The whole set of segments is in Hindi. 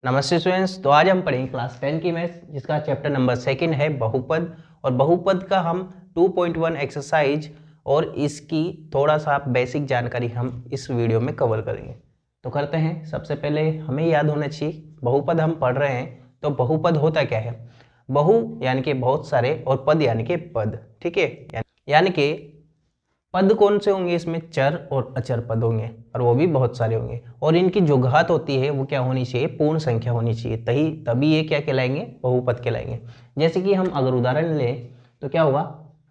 नमस्ते स्टूडेंट्स। तो आज हम पढ़ेंगे क्लास 10 की मैथ्स, जिसका चैप्टर नंबर 2 है बहुपद। और बहुपद का हम 2.1 एक्सरसाइज और इसकी थोड़ा सा बेसिक जानकारी हम इस वीडियो में कवर करेंगे। तो करते हैं। सबसे पहले हमें याद होना चाहिए, बहुपद हम पढ़ रहे हैं तो बहुपद होता क्या है। बहु यानी कि बहुत सारे और पद यानी कि पद, ठीक है। यानी कि पद कौन से होंगे, इसमें चर और अचर पद होंगे और वो भी बहुत सारे होंगे। और इनकी जो घात होती है वो क्या होनी चाहिए, पूर्ण संख्या होनी चाहिए, तभी ये क्या कहलाएंगे, बहुपद कहलाएंगे। जैसे कि हम अगर उदाहरण लें तो क्या होगा,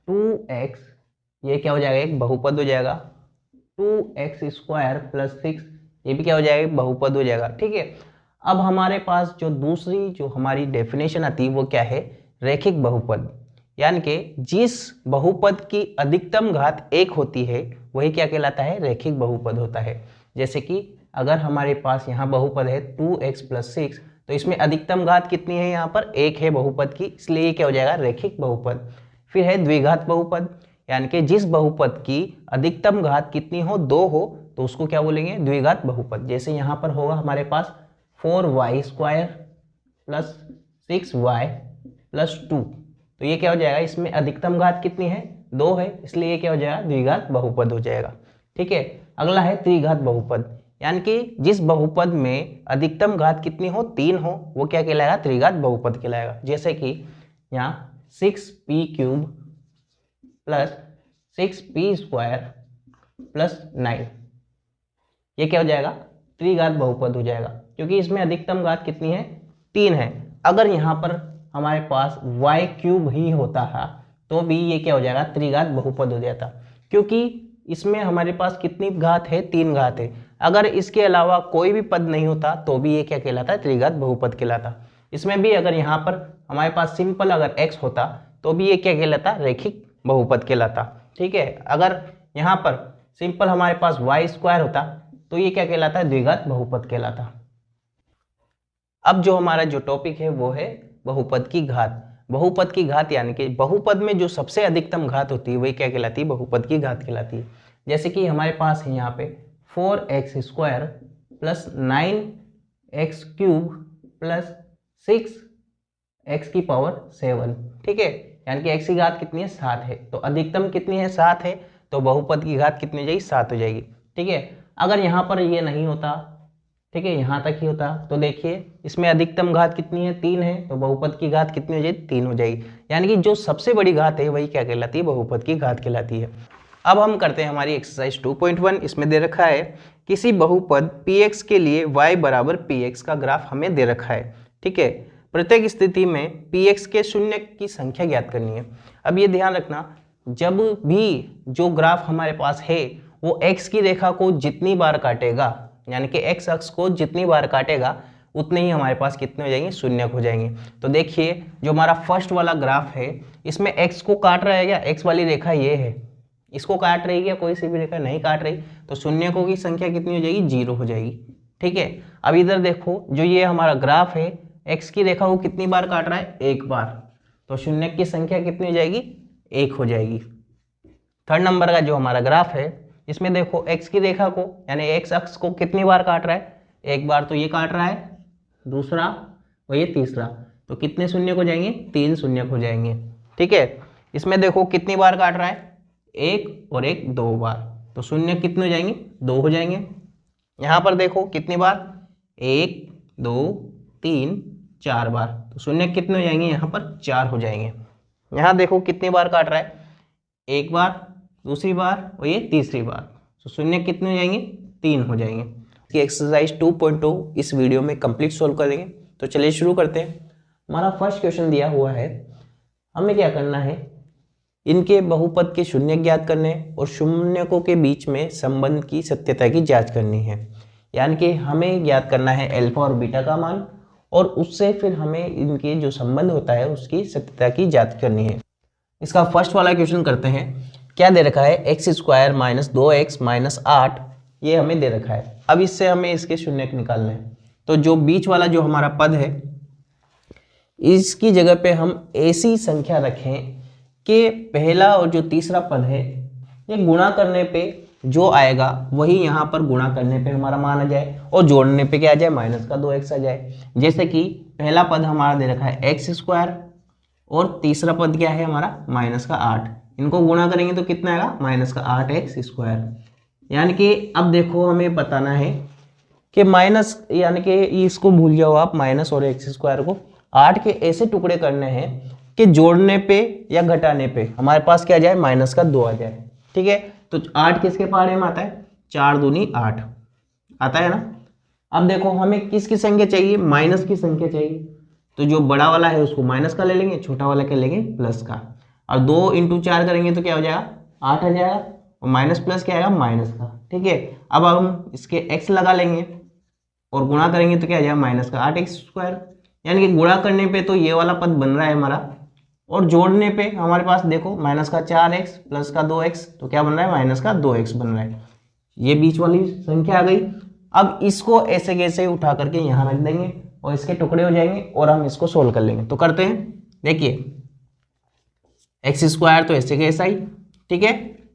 2x, ये क्या हो जाएगा, एक बहुपद हो जाएगा। 2x² + 6, ये भी क्या हो जाएगा, बहुपद हो जाएगा, ठीक है। अब हमारे पास जो दूसरी जो हमारी डेफिनेशन आती है वो क्या है, रैखिक बहुपद। यानी कि जिस बहुपद की अधिकतम घात 1 होती है वही क्या कहलाता है, रैखिक बहुपद होता है। जैसे कि अगर हमारे पास यहाँ बहुपद है 2x + 6, तो इसमें अधिकतम घात कितनी है, यहाँ पर 1 है बहुपद की, इसलिए ये क्या हो जाएगा, रैखिक बहुपद। फिर है द्विघात बहुपद, यानी कि जिस बहुपद की अधिकतम घात कितनी हो, 2 हो, तो उसको क्या बोलेंगे, द्विघात बहुपद। जैसे यहाँ पर होगा हमारे पास 4y² + 6y + 2, तो ये क्या हो जाएगा, इसमें अधिकतम घात कितनी है, 2 है, इसलिए ये क्या हो जाएगा, द्विघात बहुपद हो जाएगा, ठीक है। अगला है त्रिघात बहुपद, यानी कि जिस बहुपद में अधिकतम घात कितनी हो, 3 हो, वो क्या कहलाएगा, त्रिघात बहुपद कहलाएगा। जैसे कि यहाँ 6p³ + 6p² + 9, ये क्या हो जाएगा, त्रिघात बहुपद हो जाएगा, क्योंकि इसमें अधिकतम घात कितनी है, 3 है। अगर यहाँ पर हमारे पास y³ ही होता है तो भी ये क्या हो जाएगा, त्रिघात बहुपद हो जाता, क्योंकि इसमें हमारे पास कितनी घात है, 3 घात है। अगर इसके अलावा कोई भी पद नहीं होता तो भी ये क्या कहलाता है, त्रिघात बहुपद कहलाता। इसमें भी अगर यहाँ पर हमारे पास सिंपल अगर x होता तो भी ये क्या कहलाता, रैखिक बहुपद कहलाता, ठीक है। अगर यहाँ पर सिंपल हमारे पास y² होता तो ये क्या कहलाता है, द्विघात बहुपद कहलाता। अब जो हमारा जो टॉपिक है वो है बहुपद की घात। बहुपद की घात यानी कि बहुपद में जो सबसे अधिकतम घात होती है वही क्या कहलाती है, बहुपद की घात कहलाती है। जैसे कि हमारे पास है यहाँ पे 4x² + 9x³ + 6x⁻7, ठीक है। यानी कि x की घात कितनी है, 7 है, तो अधिकतम कितनी है, 7 है, तो बहुपद की घात कितनी हो जाएगी, 7 हो जाएगी, ठीक है। अगर यहाँ पर ये नहीं होता, ठीक है, यहाँ तक ही होता, तो देखिए इसमें अधिकतम घात कितनी है, 3 है, तो बहुपद की घात कितनी हो जाएगी, 3 हो जाएगी। यानी कि जो सबसे बड़ी घात है वही क्या कहलाती है, बहुपद की घात कहलाती है। अब हम करते हैं हमारी एक्सरसाइज 2.1। इसमें दे रखा है किसी बहुपद px के लिए y = px का ग्राफ हमें दे रखा है, ठीक है। प्रत्येक स्थिति में px के शून्य की संख्या ज्ञात करनी है। अब ये ध्यान रखना, जब भी जो ग्राफ हमारे पास है वो x की रेखा को जितनी बार काटेगा, यानी कि x अक्ष को जितनी बार काटेगा उतने ही हमारे पास कितने हो जाएंगे, शून्य हो जाएंगे। तो देखिए जो हमारा फर्स्ट वाला ग्राफ है इसमें x को काट रहा है क्या, x वाली रेखा ये है, इसको काट रही है, कोई सी भी रेखा नहीं काट रही, तो शून्यकों की संख्या कितनी हो जाएगी, 0 हो जाएगी, ठीक है। अब इधर देखो जो ये हमारा ग्राफ है x की रेखा को कितनी बार काट रहा है, 1 बार, तो शून्य की संख्या कितनी हो जाएगी, 1 हो जाएगी। थर्ड नंबर का जो हमारा ग्राफ है इसमें देखो x की रेखा को यानी x अक्ष को कितनी बार काट रहा है, 1 बार, तो ये काट रहा है, दूसरा और ये तीसरा, तो कितने शून्य हो जाएंगे, 3 शून्य हो जाएंगे, ठीक है। इसमें देखो कितनी बार काट रहा है, 1 और 1 2 बार, तो शून्य कितने हो जाएंगे, 2 हो जाएंगे। यहाँ पर देखो कितनी बार, 1 2 3 4 बार, तो शून्य कितने हो जाएंगे, यहाँ पर 4 हो जाएंगे। यहाँ देखो कितनी बार काट रहा है, 1 बार, दूसरी बार और ये तीसरी बार, तो शून्य कितने हो जाएंगे, 3 हो जाएंगे। कि एक्सरसाइज 2.2 इस वीडियो में कंप्लीट सोल्व करेंगे। तो चलिए शुरू करते हैं। हमारा फर्स्ट क्वेश्चन दिया हुआ है, हमें क्या करना है, इनके बहुपद के शून्य ज्ञात करने और शून्यकों के बीच में संबंध की सत्यता की जांच करनी है। यानी कि हमें ज्ञात करना है अल्फा और बीटा का मान, और उससे फिर हमें इनके जो संबंध होता है उसकी सत्यता की जांच करनी है। इसका फर्स्ट वाला क्वेश्चन करते हैं। क्या दे रखा है, x² - 2x - 8, ये हमें दे रखा है। अब इससे हमें इसके शून्य निकालने हैं, तो जो बीच वाला जो हमारा पद है इसकी जगह पे हम ऐसी संख्या रखें कि पहला और जो तीसरा पद है ये गुणा करने पे जो आएगा वही यहाँ पर गुणा करने पे हमारा मान आ जाए और जोड़ने पे क्या आ जाए, माइनस का 2x आ जाए। जैसे कि पहला पद हमारा दे रखा है एक्स स्क्वायर और तीसरा पद क्या है हमारा माइनस का 8। इनको गुणा करेंगे तो कितना आएगा, माइनस का 8x स्क्वायर। यानी कि अब देखो हमें बताना है कि माइनस, यानी कि इसको भूल जाओ आप, माइनस और एक्स स्क्वायर को 8 के ऐसे टुकड़े करने हैं कि जोड़ने पे या घटाने पे हमारे पास क्या आ जाए, माइनस का 2 आ जाए। ठीक है, तो 8 किसके पहाड़े में आता है, 4 दूनी 8 आता है ना। अब देखो हमें किसकी संख्या चाहिए, माइनस की संख्या चाहिए, तो जो बड़ा वाला है उसको माइनस का ले लेंगे, छोटा वाला क्या लेंगे, प्लस का। और 2 इंटू 4 करेंगे तो क्या हो जाएगा, 8 आ जाएगा, और माइनस प्लस क्या आएगा, माइनस का। ठीक है, अब हम इसके x लगा लेंगे और गुणा करेंगे तो क्या आ जाएगा, माइनस का 8x स्क्वायर। यानी कि गुणा करने पे तो ये वाला पद बन रहा है हमारा, और जोड़ने पे हमारे पास देखो माइनस का 4x प्लस का 2x, तो क्या बन रहा है, माइनस का 2x बन रहा है। ये बीच वाली संख्या आ गई। अब इसको ऐसे कैसे उठा करके यहाँ रख देंगे और इसके टुकड़े हो जाएंगे और हम इसको सोल्व कर लेंगे। तो करते हैं, देखिए एक्स स्क्वायर तो ऐसे का ऐसा ही, ठीक है।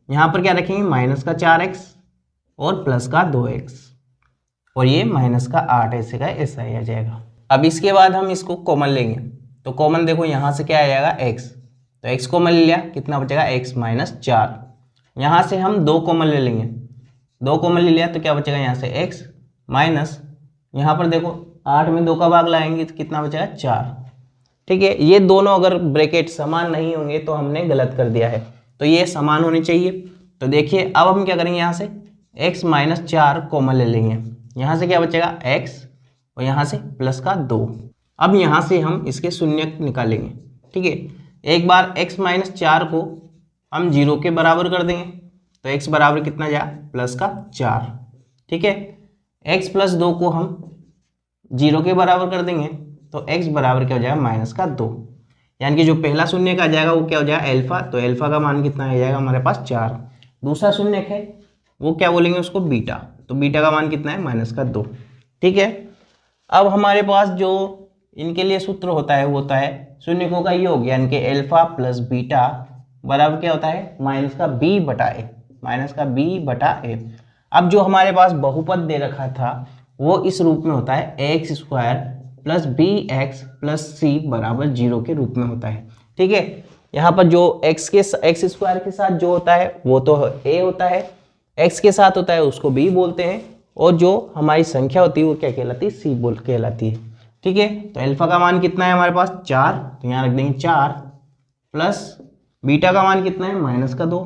यहाँ पर क्या रखेंगे, माइनस का 4x और प्लस का 2x, और ये माइनस का 8 ऐसे का ऐसा ही आ जाएगा। अब इसके बाद हम इसको कॉमन लेंगे, तो कॉमन देखो यहाँ से क्या आ जाएगा, x, तो x कॉमन ले लिया, कितना बचेगा, x माइनस 4। यहाँ से हम 2 कॉमन ले लेंगे, 2 कॉमन ले लिया तो क्या बचेगा, यहाँ से x माइनस, यहाँ पर देखो 8 में 2 का भाग लाएंगे तो कितना बचेगा, 4। ठीक है, ये दोनों अगर ब्रैकेट समान नहीं होंगे तो हमने गलत कर दिया है, तो ये समान होने चाहिए। तो देखिए अब हम क्या करेंगे, यहाँ से x माइनस 4 कॉमन ले लेंगे, यहाँ से क्या बचेगा, x, और यहाँ से प्लस का 2। अब यहाँ से हम इसके शून्य निकालेंगे। ठीक है, एक बार x माइनस 4 को हम 0 के बराबर कर देंगे, तो x बराबर कितना जाए, प्लस का 4। ठीक है, x प्लस 2 को हम 0 के बराबर कर देंगे, तो x बराबर क्या हो जाएगा, माइनस का 2। यानी कि जो पहला शून्य का आ जाएगा वो क्या हो जाएगा, अल्फा, तो अल्फा का मान कितना आ जाएगा हमारे पास, 4। दूसरा शून्य है वो क्या बोलेंगे उसको, बीटा, तो बीटा का मान कितना है, माइनस का 2। ठीक है, अब हमारे पास जो इनके लिए सूत्र होता है वो होता है शून्यकों का योग, यानी कि अल्फा प्लस बीटा बराबर क्या होता है, माइनस का b बटा ए, माइनस का b बटा ए। अब जो हमारे पास बहुपद दे रखा था वो इस रूप में होता है, x square plus b x plus c बराबर 0 के रूप में होता है। ठीक है, यहाँ पर जो एक्स स्क्वायर के साथ जो होता है वो तो a होता है, x के साथ होता है उसको b बोलते हैं, और जो हमारी संख्या होती है वो क्या कहलाती है, c बोल कहलाती है। ठीक है, तो अल्फा का मान कितना है हमारे पास, 4, तो यहाँ रख देंगे 4, प्लस बीटा का मान कितना है, माइनस का 2,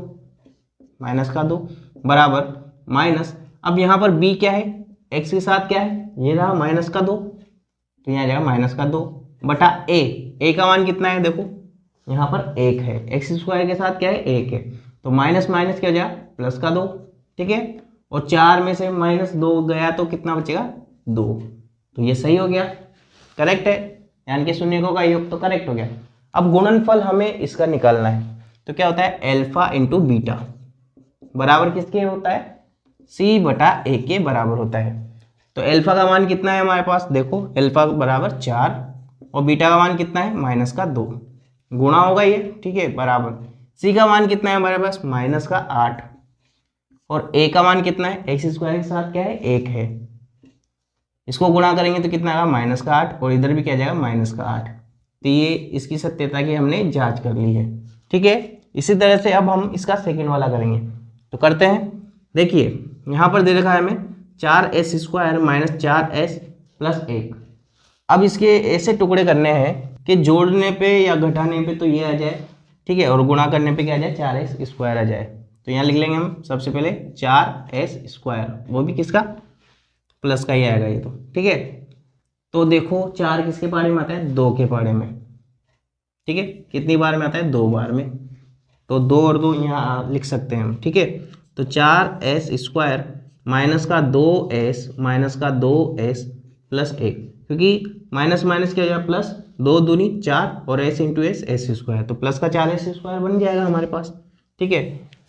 माइनस का 2 बराबर माइनस, अब यहाँ पर b क्या है, x के साथ क्या है, ये रहा माइनस का 2, तो यहाँ जाएगा माइनस का 2 बटा a का मान कितना है, देखो यहाँ पर 1 है, एक्स स्क्वायर के साथ क्या है, 1 है, तो माइनस माइनस क्या हो जाएगा, प्लस का 2। ठीक है, और 4 में से माइनस 2 गया तो कितना बचेगा, 2, तो ये सही हो गया, करेक्ट है, यानी कि शून्यकों का योग तो करेक्ट हो गया। अब गुणनफल हमें इसका निकालना है, तो क्या होता है, अल्फा इंटू बीटा बराबर किसके होता है, c बटा a के बराबर होता है। तो अल्फा का मान कितना है हमारे पास, देखो अल्फा बराबर 4 और बीटा का मान कितना है, माइनस का 2, गुणा होगा ये, ठीक है, बराबर c का मान कितना है हमारे पास, माइनस का 8, और a का मान कितना है, एक्स स्क्वायर के साथ क्या है, 1 है, इसको गुणा करेंगे तो कितना आएगा, माइनस का 8, और इधर भी क्या जाएगा, माइनस का 8। तो ये इसकी सत्यता की हमने जांच कर ली है। ठीक है, इसी तरह से अब हम इसका सेकंड वाला करेंगे, तो करते हैं। देखिए यहाँ पर दे रखा है हमें 4s square minus 4s plus 1। अब इसके ऐसे टुकड़े करने हैं कि जोड़ने पे या घटाने पे तो ये आ जाए, ठीक है, और गुणा करने पे क्या आ जाए, 4s स्क्वायर आ जाए। तो यहाँ लिख लेंगे हम सबसे पहले 4s स्क्वायर, वो भी किसका, प्लस का ही आएगा ये तो। ठीक है, तो देखो 4 किसके पारे में आता है, 2 के पारे में। ठीक है, कितनी बार में आता है, 2 बार में, तो 2 और 2 यहाँ लिख सकते हैं हम। ठीक है, तो 4s स्क्वायर माइनस का 2s माइनस का 2s प्लस 1, क्योंकि माइनस माइनस क्या हो जाएगा, प्लस, 2 दूनी 4 और s इंटू एस स्क्वायर, तो प्लस का 4s स्क्वायर बन जाएगा हमारे पास। ठीक है,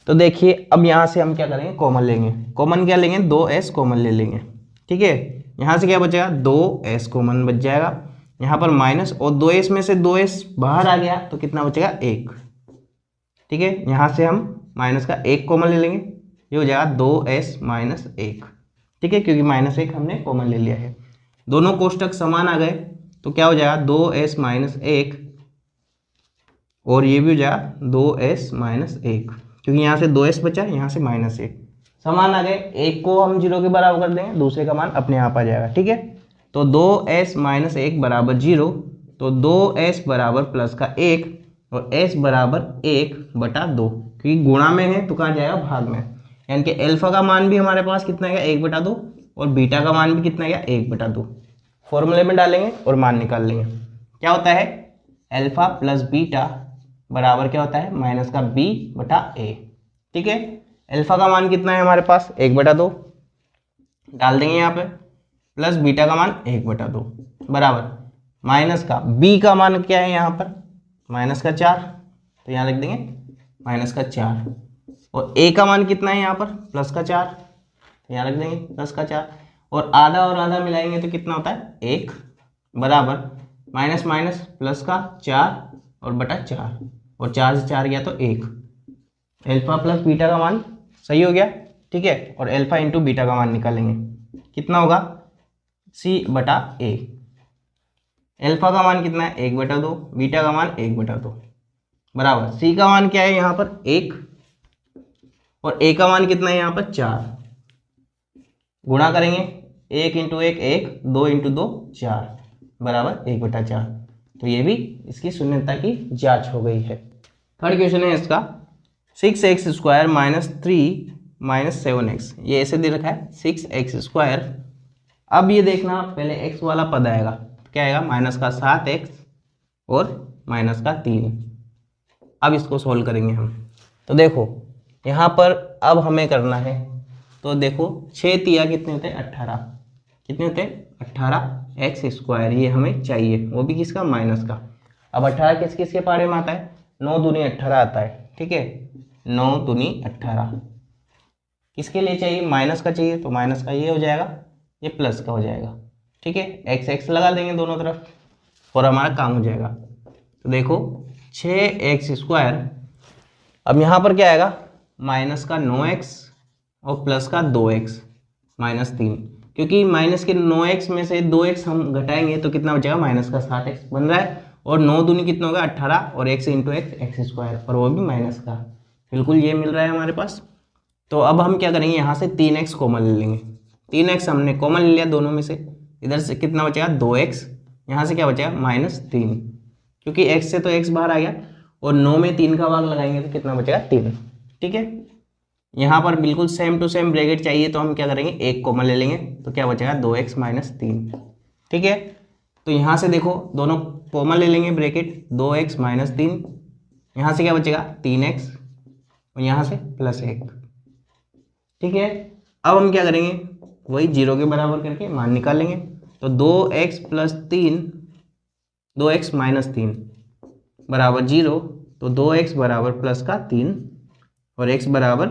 तो देखिए अब यहाँ से हम क्या करेंगे, कॉमन लेंगे, कॉमन क्या लेंगे, 2s कॉमन ले लेंगे। ठीक है, यहाँ से क्या बचेगा, 2s कॉमन बच जाएगा, यहाँ पर माइनस, और 2s में से 2s बाहर आ गया तो कितना बचेगा, 1। ठीक है, यहाँ से हम माइनस का 1 कॉमन ले लेंगे, ये हो जाएगा 2s माइनस 1, ठीक है, क्योंकि -1 हमने कॉमन ले लिया है। दोनों कोष्टक समान आ गए तो क्या हो जाएगा 2s माइनस 1, और ये भी हो जाएगा 2s माइनस 1, क्योंकि यहाँ से 2s बचा, यहाँ से -1 समान आ गए। एक को हम 0 के बराबर कर देंगे, दूसरे का मान अपने आप आ जाएगा, ठीक है। तो 2s माइनस 1 बराबर 0, तो 2s बराबर प्लस का 1 और s बराबर 1/2, क्योंकि गुणा में है तो कहाँ जाएगा, भाग में। यानी कि अल्फा का मान भी हमारे पास कितना है, 1/2, और बीटा का मान भी कितना है, 1/2। फॉर्मूले में डालेंगे और मान निकाल लेंगे। क्या होता है, अल्फा प्लस बीटा बराबर क्या होता है, माइनस का b/a, ठीक है। अल्फा का मान कितना है हमारे पास, 1/2 डाल देंगे यहाँ पे, प्लस बीटा का मान 1/2 बराबर माइनस का b का मान क्या है यहाँ पर, -4, तो यहाँ लिख देंगे -4, और a का मान कितना है यहाँ पर, +4, तो यहाँ लिख देंगे +4, और आधा मिलाएंगे तो कितना होता है, 1 बराबर माइनस माइनस प्लस का 4 और बटा 4, और 4 से 4 गया तो 1। अल्फा प्लस बीटा का मान सही हो गया, ठीक है। और अल्फा इंटू बीटा का मान निकालेंगे, कितना होगा, c/a। अल्फा का मान कितना है, 1/2, बीटा का मान 1/2 बराबर c का मान क्या है यहाँ पर, 1, और a का मान कितना है यहाँ पर, 4। गुणा करेंगे, 1 × 1 1, 2 × 2 4 बराबर 1/4। तो ये भी इसकी शून्यता की जांच हो गई है। थर्ड क्वेश्चन है इसका, 6x² - 3 - 7x, ये ऐसे दे रखा है 6x²। अब ये देखना, पहले x वाला पद आएगा, क्या आएगा, -7x और -3। अब इसको सोल्व करेंगे हम। तो देखो यहाँ पर अब हमें करना है, तो देखो 6 तिया कितने होते हैं, 18, कितने होते हैं, 18x², ये हमें चाहिए, वो भी किसका, माइनस का। अब 18 किस किस के पारे में आता है, 9 दूनी 18 आता है, ठीक है, 9 दूनी 18। किसके लिए चाहिए, माइनस का चाहिए, तो माइनस का ये हो जाएगा, ये प्लस का हो जाएगा, ठीक है। x लगा देंगे दोनों तरफ और हमारा काम हो जाएगा। तो देखो 6x², अब यहाँ पर क्या आएगा, माइनस का 9x और प्लस का 2x -3, क्योंकि माइनस के 9x में से 2x हम घटाएंगे तो कितना बचेगा, माइनस का 7x बन रहा है, और 9 दूनी कितना होगा, 18, और x × x x², और वो भी माइनस का, बिल्कुल ये मिल रहा है हमारे पास। तो अब हम क्या करेंगे, यहाँ से 3x कॉमन ले लेंगे, 3x हमने कॉमन ले लिया दोनों में से, इधर से कितना बचेगा, 2x, यहाँ से क्या बचेगा, -3, क्योंकि x से तो x बाहर आ गया, और 9 में 3 का भाग लगाएंगे तो कितना बचेगा, 3, ठीक है। यहाँ पर बिल्कुल सेम टू सेम ब्रैकेट चाहिए, तो हम क्या करेंगे, 1 कॉमन ले लेंगे, तो क्या बचेगा, 2x - 3, ठीक है। तो यहाँ से देखो दोनों कॉमन ले लेंगे ब्रैकेट, 2x - 3, यहाँ से क्या बचेगा, 3x, और यहाँ से +1, ठीक है। अब हम क्या करेंगे, वही 0 के बराबर करके मान निकालेंगे। तो 2x + 3, 2x - 3 बराबर 0, तो 2x बराबर प्लस का 3 और x बराबर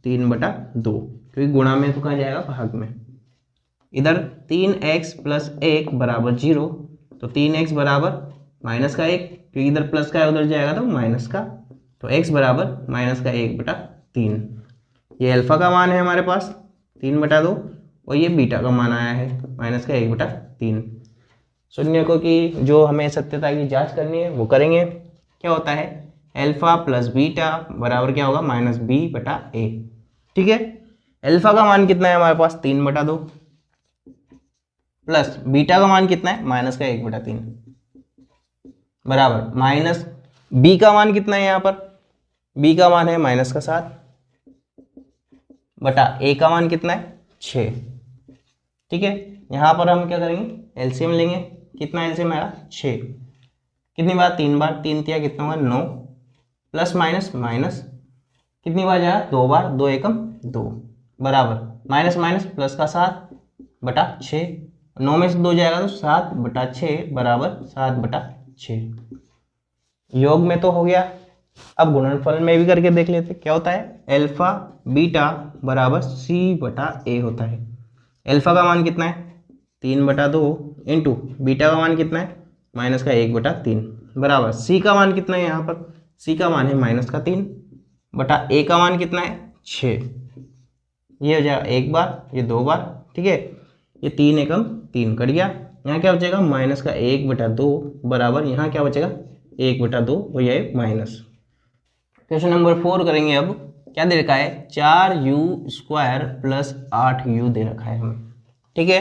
3/2, क्योंकि गुणा में तो कहाँ जाएगा, भाग में। इधर 3x + 1 बराबर 0, तो 3x बराबर -1, क्योंकि इधर प्लस का है उधर जाएगा तो माइनस का, तो x बराबर -1/3। ये अल्फा का मान है हमारे पास 3/2, और ये बीटा का मान आया है -1/3। शून्य को की जो हमें सत्यता की जांच करनी है वो करेंगे। क्या होता है, अल्फा प्लस बीटा बराबर क्या होगा, -b/a, ठीक है। अल्फा का मान कितना है हमारे पास, 3/2, प्लस बीटा का मान कितना है, -1/3 बराबर माइनस b का मान कितना है यहाँ पर, b का मान है -7 बटा a का मान कितना है, 6, ठीक है। यहाँ पर हम क्या करेंगे, एलसीएम लेंगे, कितना एलसीएम आएगा, 6, कितनी बार, 3 बार, 3 तिया कितना होगा, 9, प्लस माइनस माइनस कितनी बार जाएगा, 2 बार, 2 एकम 2 बराबर माइनस माइनस प्लस का 7/6, 9 में से 2 जाएगा तो 7/6 बराबर 7/6। योग में तो हो गया, अब गुणनफल में भी करके देख लेते क्या होता है। अल्फा बीटा बराबर c/a होता है। अल्फा का मान कितना है, 3/2 इंटू बीटा का मान कितना है, -1/3 बराबर c का मान कितना है, यहाँ पर c का मान है -3 बटा a का मान कितना है, 6, ये हो जाएगा एक बार, ये दो बार, ठीक है। ये 3 एकम 3 कट गया। यहाँ क्या बचेगा माइनस का 1/2 बराबर यहाँ क्या बचेगा 1/2 और ये माइनस। क्वेश्चन नंबर 4 करेंगे। अब क्या दे रखा है 4u² प्लस 8u दे रखा है हमें, ठीक है।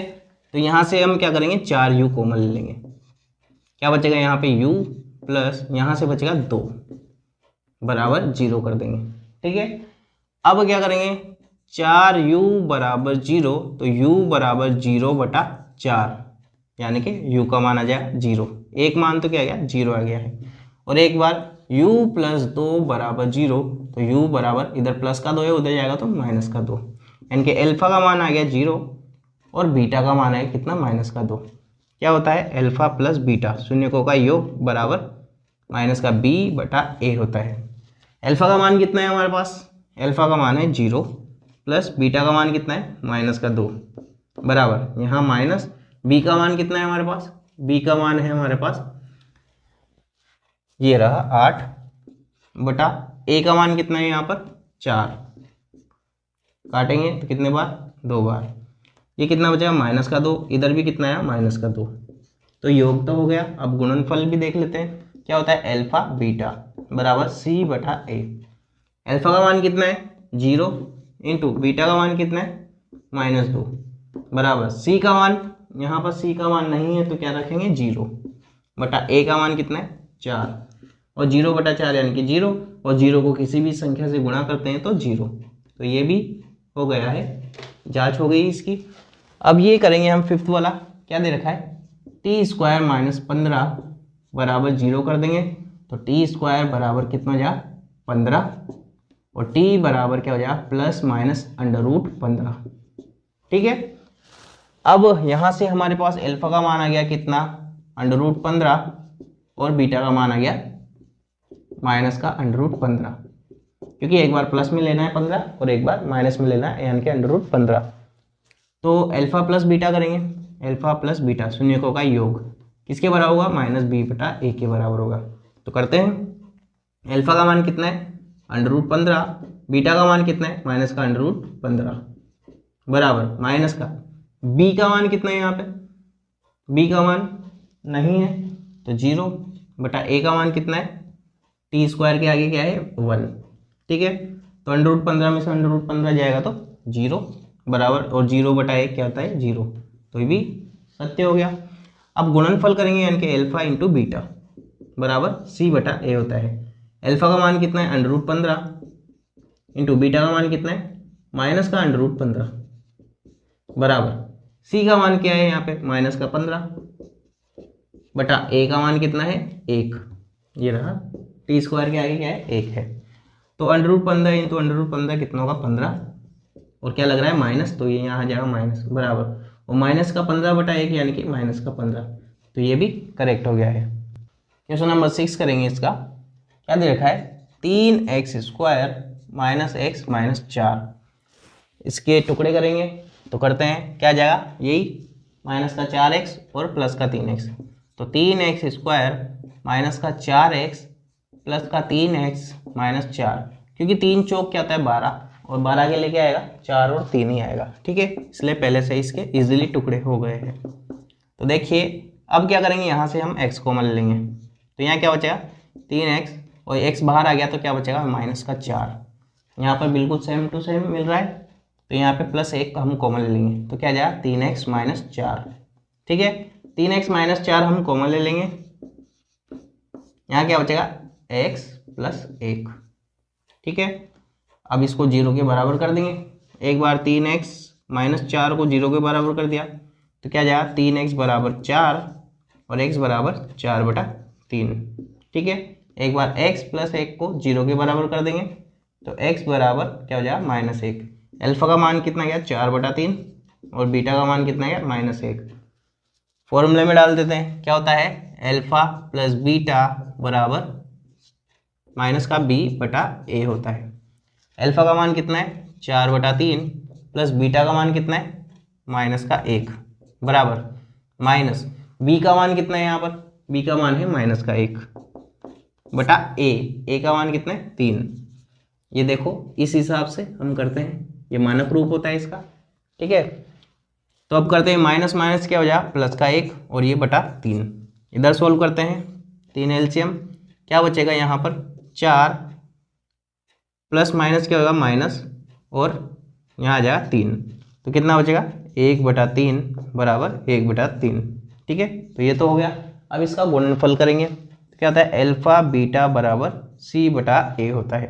तो यहाँ से हम क्या करेंगे 4u कॉमन ले लेंगे, क्या बचेगा यहाँ पे u प्लस यहाँ से बचेगा 2 बराबर 0 कर देंगे, ठीक है। अब क्या करेंगे 4u बराबर 0, तो u बराबर 0/4 यानी कि u का मान आ जाएगा 0, एक मान तो क्या आ गया 0 आ गया है। और एक बार u प्लस 2 बराबर 0, तो u बराबर इधर प्लस का 2 है उधर जाएगा तो माइनस का 2, यानी कि अल्फा का मान आ गया 0 और बीटा का मान है कितना माइनस का 2। क्या होता है अल्फा प्लस बीटा शून्यकों का योग बराबर माइनस का b/a होता है। अल्फा का मान कितना है हमारे पास, अल्फा का मान है 0 प्लस बीटा का मान कितना है माइनस का 2 बराबर यहाँ माइनस b का मान कितना है हमारे पास, b का मान है हमारे पास ये रहा 8/a का मान कितना है यहाँ पर 4, काटेंगे तो कितने बार 2 बार, ये कितना बचेगा माइनस का 2, इधर भी कितना है माइनस का 2, तो योग तो हो गया। अब गुणनफल भी देख लेते हैं, क्या होता है अल्फा बीटा बराबर c/a। अल्फा का मान कितना है 0 इंटू बीटा का मान कितना है -2 बराबर c का मान, यहाँ पर c का मान नहीं है तो क्या रखेंगे 0/a का मान कितना है 4 और 0/4 यानी कि 0 और 0 को किसी भी संख्या से गुणा करते हैं तो 0, तो ये भी हो गया है, जांच हो गई इसकी। अब ये करेंगे हम फिफ्थ वाला, क्या दे रखा है t² - 15 बराबर 0 कर देंगे, तो t² बराबर कितना हो जाएगा 15 और t बराबर क्या हो जाएगा प्लस माइनस √15, ठीक है। अब यहाँ से हमारे पास अल्फा का मान आ गया कितना √15 और बीटा का मान आ गया माइनस का √15, क्योंकि एक बार प्लस में लेना है 15 और एक बार माइनस में लेना है यानी कि √15। तो अल्फा प्लस बीटा करेंगे, अल्फा प्लस बीटा शून्यकों का योग किसके बराबर होगा -b/a के बराबर होगा। तो करते हैं, अल्फा का मान कितना है √15, बीटा का मान कितना है माइनस का √15 बराबर माइनस का b का मान कितना है, यहाँ पे b का मान नहीं है तो 0/a का मान कितना है t² के आगे क्या है 1, ठीक है। तो √15 में से √15 जाएगा तो 0 बराबर और 0/a क्या होता है 0, तो ये भी सत्य हो गया। अब गुणनफल करेंगे यानी कि अल्फा इंटू बीटा बराबर c/a होता है। अल्फा का मान कितना है √15 इंटू बीटा का मान कितना है माइनस का √15 बराबर c का मान क्या है यहाँ पे माइनस का 15/a का मान कितना है 1, ये रहा t² के आगे क्या है 1 है, तो √15 इंटू √15 कितना होगा 15 और क्या लग रहा है माइनस, तो ये यहाँ जाएगा माइनस बराबर और माइनस का 15/1 यानी कि माइनस का 15, तो ये भी करेक्ट हो गया है। क्वेश्चन नंबर 6 करेंगे। इसका क्या दे रखा है 3x² - x - 4, इसके टुकड़े करेंगे तो करते हैं, क्या जाएगा यही माइनस का 4x और प्लस का 3x, तो 3x² माइनस का 4x प्लस का 3x - 4, क्योंकि 3 चौक क्या होता है 12 और 12 के लिए क्या आएगा 4 और 3 ही आएगा, ठीक है, इसलिए पहले से इसके इजीली टुकड़े हो गए हैं। तो देखिए अब क्या करेंगे, यहाँ से हम x कॉमन ले लेंगे, तो यहाँ क्या बचेगा 3x और x बाहर आ गया तो क्या बचेगा माइनस का 4, यहाँ पर बिल्कुल सेम टू सेम मिल रहा है, तो यहाँ पे +1 हम कॉमन ले लेंगे तो क्या जाएगा 3x - 4, ठीक है। 3x - 4 हम कॉमन ले लेंगे, यहाँ क्या बचेगा x + 1, ठीक है। अब इसको 0 के बराबर कर देंगे, एक बार 3x - 4 को 0 के बराबर कर दिया तो क्या जाएगा 3x बराबर 4 और x बराबर 4/3, ठीक है। एक बार x + 1 को 0 के बराबर कर देंगे तो x बराबर क्या हो जाएगा -1, अल्फा का मान कितना गया 4/3 और बीटा का मान कितना गया -1। फॉर्मूले में डाल देते हैं, क्या होता है अल्फा प्लस बीटा बराबर माइनस का b/a होता है। अल्फा का मान कितना है 4/3 प्लस बीटा का मान कितना है -1 बराबर माइनस b का मान कितना है, यहाँ पर b का मान है -1/a, a का मान कितना है 3। ये देखो इस हिसाब से हम करते हैं, ये मानक रूप होता है इसका, ठीक है। तो अब करते हैं माइनस माइनस क्या हो जाएगा, प्लस का 1 और ये बटा 3। इधर सोल्व करते हैं, 3 एलसीएम क्या बचेगा यहाँ पर 4 प्लस माइनस क्या होगा माइनस और यहाँ आ जाएगा 3, तो कितना बचेगा 1/3 बराबर 1/3, ठीक है। तो ये तो हो गया। अब इसका गुणनफल करेंगे तो क्या होता है एल्फा बीटा बराबर C/A होता है।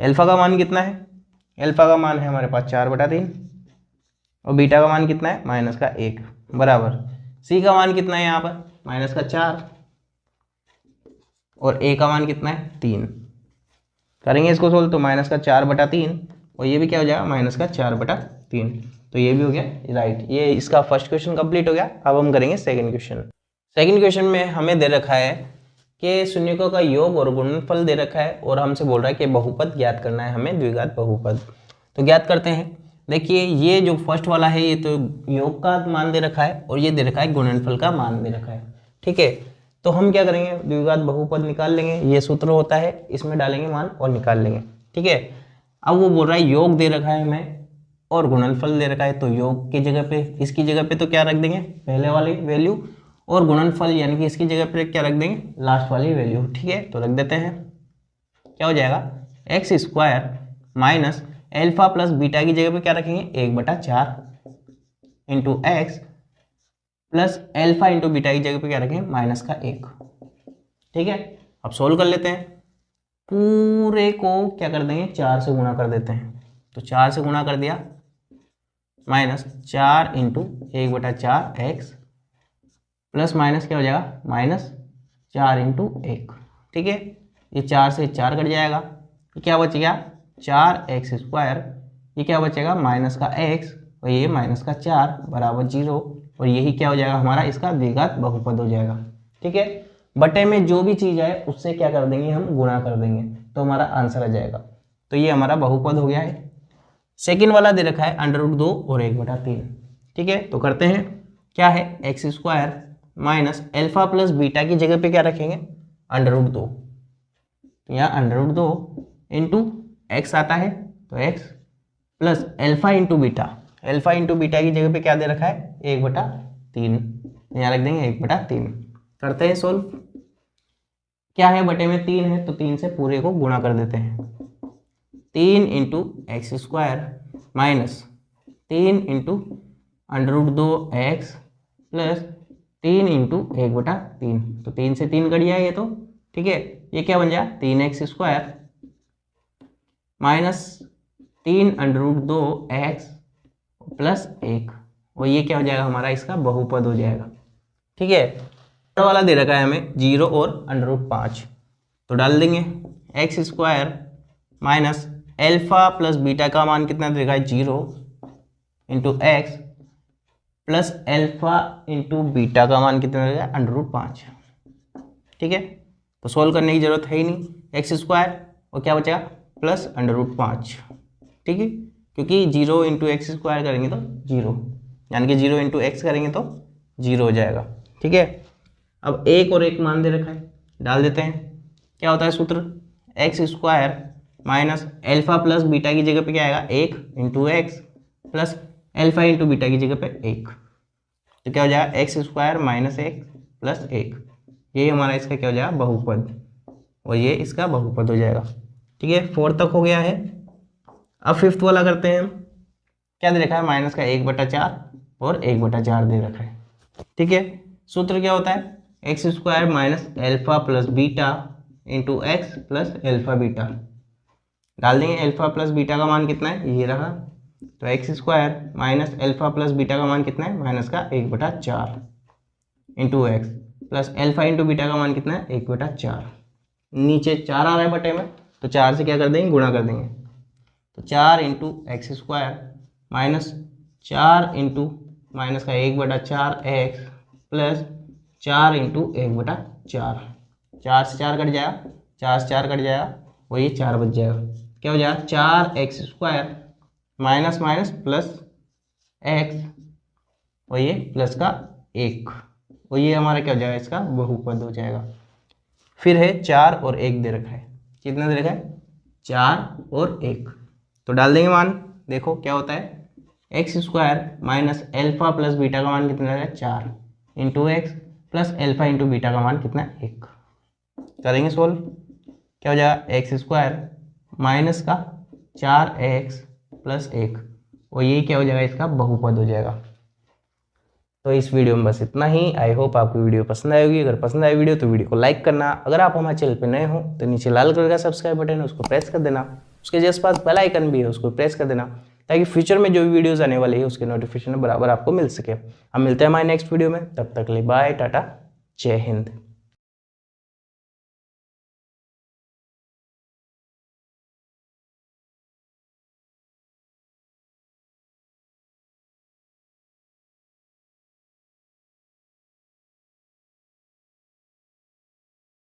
एल्फा का मान कितना है, एल्फा का मान है हमारे पास 4/3 और बीटा का मान कितना है माइनस का 1 बराबर सी का मान कितना है यहाँ पर माइनस का 4 और ए का मान कितना है 3। करेंगे इसको सोल्व तो माइनस का 4/3 और ये भी क्या हो जाएगा माइनस का 4/3, तो ये भी हो गया राइट। ये इसका फर्स्ट क्वेश्चन कंप्लीट हो गया। अब हम करेंगे सेकंड क्वेश्चन। सेकंड क्वेश्चन में हमें दे रखा है कि शून्यकों का योग और गुणनफल दे रखा है और हमसे बोल रहा है कि बहुपद ज्ञात करना है हमें, द्विघात बहुपद। तो ज्ञात करते हैं। देखिए ये जो फर्स्ट वाला है ये तो योग का मान दे रखा है और ये दे रखा है गुणनफल का मान दे रखा है, ठीक है। तो हम क्या करेंगे द्विघात बहुपद निकाल लेंगे, ये सूत्र होता है, इसमें डालेंगे मान और निकाल लेंगे, ठीक है। अब वो बोल रहा है योग दे रखा है हमें और गुणनफल दे रखा है, तो योग की जगह पे इसकी जगह पे तो क्या रख देंगे पहले वाली वैल्यू और गुणनफल यानी कि इसकी जगह पे क्या रख देंगे लास्ट वाली वैल्यू, ठीक है। तो रख देते हैं, क्या हो जाएगा x² minus alpha plus beta की जगह पे क्या रखेंगे 1/4 into x plus alpha into beta की जगह पे क्या रखेंगे माइनस का 1, ठीक है। अब सोल्व कर लेते हैं, पूरे को क्या कर देंगे 4 से गुणा कर देते हैं, तो 4 से गुणा कर दिया minus 4 into 1/4 x plus minus क्या हो जाएगा माइनस 4 इंटू 1, ठीक है। ये 4 से 4 कट जाएगा, तो क्या बचेगा 4x², ये क्या बचेगा माइनस का x और ये माइनस का 4 बराबर 0 और यही क्या हो जाएगा हमारा इसका द्विघात बहुपद हो जाएगा, ठीक है। बटे में जो भी चीज़ है उससे क्या कर देंगे हम गुणा कर देंगे तो हमारा आंसर आ जाएगा। तो ये हमारा बहुपद हो गया है। सेकेंड वाला दे रखा है √2 और 1/3, ठीक है। तो करते हैं, क्या है x² minus alpha plus beta की जगह पे क्या रखेंगे √2, यहाँ √2 इंटू एक्स आता है तो x plus alpha into beta, alpha into beta की जगह पे क्या दे रखा है 1/3, यहाँ रख देंगे 1/3। करते हैं सोल्व, क्या है बटे में 3 है तो 3 से पूरे को गुणा कर देते हैं, 3 into x² minus 3 into √2x plus 3 into 1/3, तो 3 से 3 कट जाएगा तो, ठीक है। ये क्या बन जाए 3x² माइनस 3 √2x प्लस 1 और ये क्या हो जाएगा हमारा इसका बहुपद हो जाएगा, ठीक है। वाला दे रखा है हमें 0 और √5, तो डाल देंगे x² minus alpha plus beta का मान कितना दे रखा है 0 into x plus alpha into beta का मान कितना दे रखा है √5, ठीक है। तो सोल्व करने की जरूरत है ही नहीं, x² और क्या बचेगा प्लस √5, ठीक है, क्योंकि 0 इंटू x² करेंगे तो 0 यानी कि 0 इंटू एक्स करेंगे तो 0 हो जाएगा, ठीक है। अब एक और एक मान दे रखा है, डाल देते हैं, क्या होता है सूत्र x² minus alpha plus beta की जगह पे क्या आएगा 1 into x plus alpha into beta की जगह पे 1, तो क्या हो जाएगा x² माइनस 1 प्लस 1, ये हमारा इसका क्या हो जाएगा बहुपद और ये इसका बहुपद हो जाएगा, ठीक है। 4 तक हो गया है। अब फिफ्थ वाला करते हैं हम, क्या दे रखा है माइनस का 1/4 और 1/4 दे रखा है, ठीक है। सूत्र क्या होता है x² minus alpha plus beta into x plus alpha beta, डाल देंगे एल्फा प्लस बीटा का मान कितना है ये रहा, तो x² minus alpha plus beta का मान कितना है माइनस का 1/4 into x plus alpha into beta का मान कितना है 1/4, नीचे 4 आ रहा है बटे में तो 4 से क्या कर देंगे गुणा कर देंगे, तो 4 into x² minus 4 into minus का 1/4 एक्स प्लस 4 इंटू 1/4, 4 से 4 कट जाएगा, 4 से 4 कट जाएगा और ये 4 बच जाएगा, क्या हो जाएगा 4x² minus minus plus x और ये प्लस का 1 और ये हमारा क्या हो जाएगा इसका बहुपद हो जाएगा। फिर है 4 और 1 दे रखा है, कितना दे रखा है 4 और 1, तो डाल देंगे मान, देखो क्या होता है, x square minus alpha plus beta का मान कितना है 4 into x plus alpha into beta का मान कितना 1। करेंगे सोल्व, क्या हो जाएगा एक्स स्क्वायर माइनस का 4x प्लस 1 और ये क्या हो जाएगा इसका बहुपद हो जाएगा। तो इस वीडियो में बस इतना ही। आई होप आपको वीडियो पसंद आएगी। अगर पसंद आए वीडियो तो वीडियो को लाइक करना। अगर आप हमारे चैनल पर नए हो तो नीचे लाल कलर का सब्सक्राइब बटन है उसको प्रेस कर देना, उसके जस्ट पास बेल आइकन भी है उसको प्रेस कर देना, ताकि फ्यूचर में जो भी वीडियोस आने वाली है उसके नोटिफिकेशन बराबर आपको मिल सके। हम मिलते हैं हमारे नेक्स्ट वीडियो में, तब तक के लिए बाय टाटा जय हिंद।